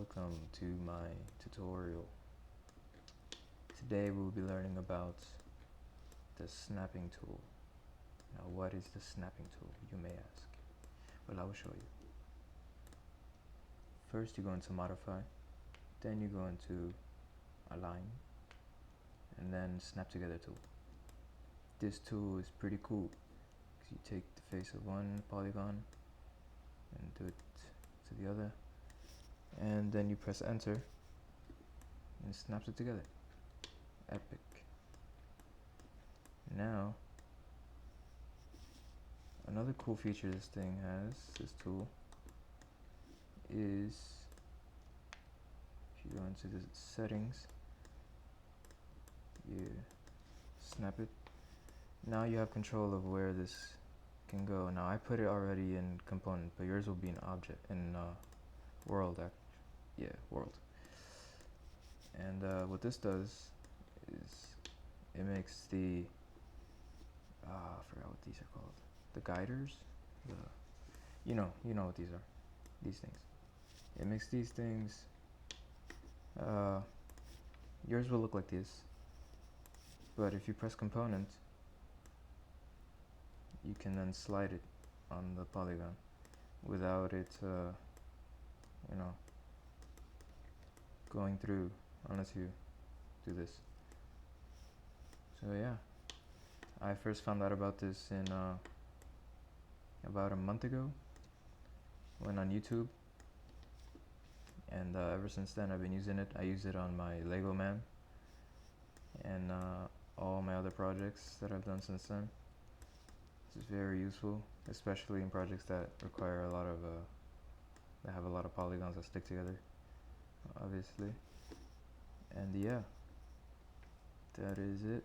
welcome to my tutorial. Today we'll be learning about the snapping tool. Now what is the snapping tool, you may ask? Well, I will show you. First you go into modify, then you go into align, and then snap together tool. This tool is pretty cool because you take the face of one polygon and do it to the other, and then you press enter and it snaps it together. Epic. Now another cool feature this thing has, this tool, is if you go into the settings, you snap it. Now you have control of where this can go. Now I put it already in component, but yours will be in object, in world. World. And what this does is it makes the I forgot what these are called. The guiders, you know what these are. These things. It makes these things. Yours will look like this, but if you press component, you can then slide it on the polygon without it, going through, unless you do this. So yeah, I first found out about this in about a month ago. Went on YouTube, and ever since then I've been using it. I use it on my Lego Man and all my other projects that I've done since then. It's very useful, especially in projects that require a lot of that have a lot of polygons that stick together, obviously. And yeah, that is it.